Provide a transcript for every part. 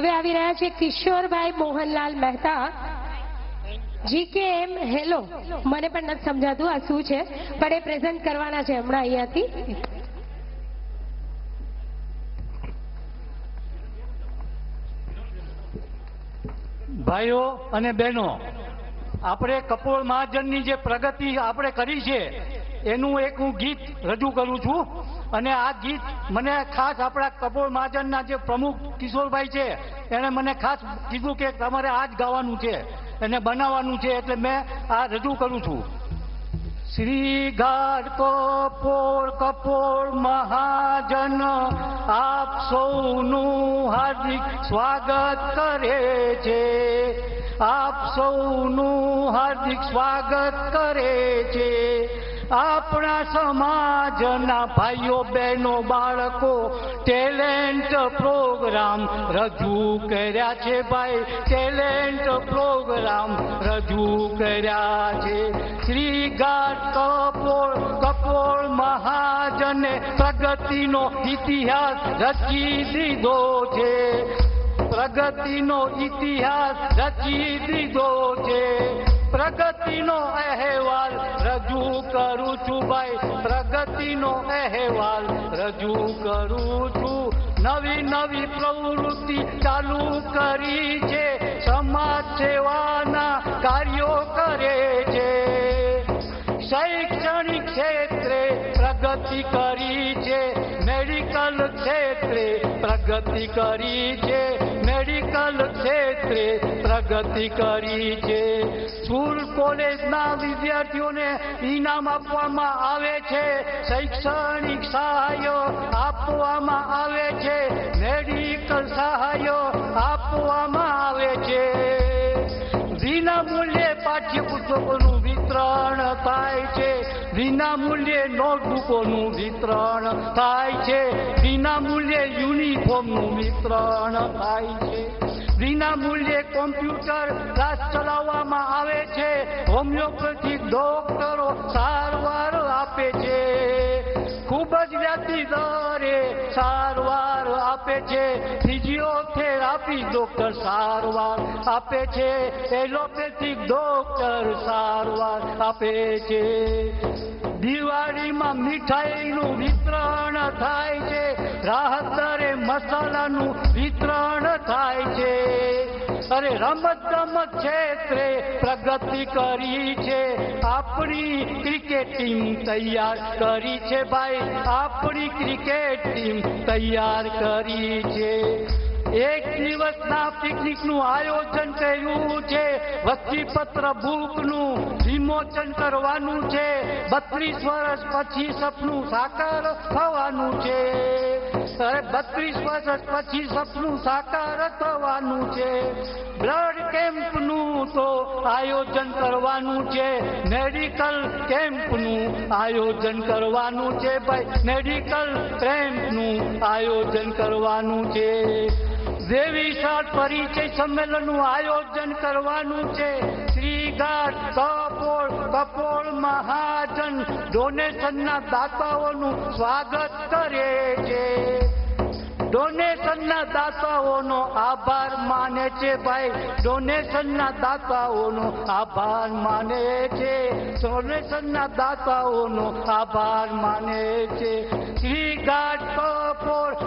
હવે આવી રહ્યા છે કિશોરભાઈ મોહનલાલ મહેતા GKM હેલો મને પણ નથી સમજાતું આ શું છે પણ એ પ્રેઝન્ટ કરવાના છે હમણાં અહીંયાથી ભાઈઓ અને બહેનો આપણે કપોળ મહાજનની જે પ્રગતિ આપણે કરી છે એનું એક હું ગીત રજૂ કરું છું અને આ ગીત મને ખાસ આપણા કપોળ મહાજનના જે પ્રમુખ કિશોરભાઈ છે એણે મને ખાસ કીધું કે તમારે આ જ ગાવાનું છે એને બનાવવાનું છે એટલે મેં આ રજૂ કરું છું। શ્રી ઘાટ કપોળ મહાજન આપ સૌનું હાર્દિક સ્વાગત કરે છે, આપ સૌનું હાર્દિક સ્વાગત કરે છે। આપણા સમાજના ભાઈઓ બહેનો બાળકો ટેલેન્ટ પ્રોગ્રામ રજૂ કર્યા છે ભાઈ, ટેલેન્ટ પ્રોગ્રામ રજૂ કર્યા છે। શ્રી ઘાટ કપોળ મહાજને પ્રગતિનો ઇતિહાસ રચી દીધો છે, પ્રગતિનો ઇતિહાસ રચી દીધો છે। પ્રગતિનો અહેવાલ રજૂ કરું છું ભાઈ, પ્રગતિનો અહેવાલ રજૂ કરું છું। નવી નવી પ્રવૃત્તિ ચાલુ કરી છે, સમાજ સેવાના કાર્યો કરે છે। શૈક્ષણિક ક્ષેત્રે પ્રગતિ કરી છે, મેડિકલ ક્ષેત્રે પ્રગતિ કરી છે, મેડિકલ ક્ષેત્રે પ્રગતિ કરી છે। સ્કૂલ કોલેજના વિદ્યાર્થીઓને ઇનામ આપવામાં આવે છે, શૈક્ષણિક સહાયો આપવામાં આવે છે, મેડિકલ સહાયો આપવામાં આવે છે। વિના મૂલ્યે પાઠ્યપુસ્તકોનું વિતરણ થાય છે, વિના મૂલ્યે નોટબુકોનું વિતરણ થાય છે, વિના મૂલ્યે યુનિફોર્મનું વિતરણ થાય છે, વિના મૂલ્યે કોમ્પ્યુટર ક્લાસ ચલાવવામાં આવે છે, હોમિયોપેથિક ડોક્ટરો સારવાર આપે છે, ખૂબ જ વ્યાજબી દરે સારવાર આપે છે, ફિઝિયોથેરાપી ડોક્ટર સારવાર આપે છે, એલોપેથિક ડોક્ટર સારવાર આપે છે। દિવાળીમાં મીઠાઈનું વિતરણ થાય છે, રાહત દરે મસાલાનું વિતરણ થાય છે। અરે રમત ગમત ક્ષેત્રે પ્રગતિ કરી છે, આપણી ક્રિકેટ ટીમ તૈયાર કરી છે ભાઈ, આપણી ક્રિકેટ ટીમ તૈયાર કરી છે। એક દિવસના પિકનિકનું આયોજન કર્યું છે, વસ્તીપત્ર બુકનું વિમોચન કરવાનું છે, 32 વર્ષ પછી સપનું સાકાર થવાનું છે, 32 વર્ષ પછી સપનું સાકાર થવાનું છે। બ્લડ કેમ્પનું તો આયોજન કરવાનું છે, મેડિકલ કેમ્પનું આયોજન કરવાનું છે ભાઈ, મેડિકલ કેમ્પનું આયોજન કરવાનું છે। દેવીશાળ પરિચય સંમેલનનું આયોજન કરવાનું છે। શ્રી ઘાટ કપોળ મહાજન ડોનેશનના દાતાઓનું સ્વાગત કરે છે, ડોનેશનના દાતાઓનો આભાર માને છે ભાઈ, ડોનેશનના દાતાઓનો આભાર માને છે, ડોનેશનના દાતાઓનો આભાર માને છે। શ્રી ઘાટ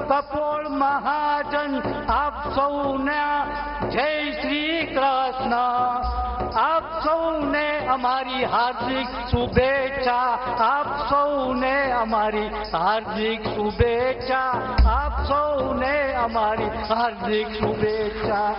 કપોળ મહાજન આપ સૌને જય શ્રી કૃષ્ણ, આપ સૌને અમારી હાર્દિક શુભેચ્છા, આપ સૌને અમારી હાર્દિક શુભેચ્છા, આપ સૌને અમારી હાર્દિક શુભેચ્છા।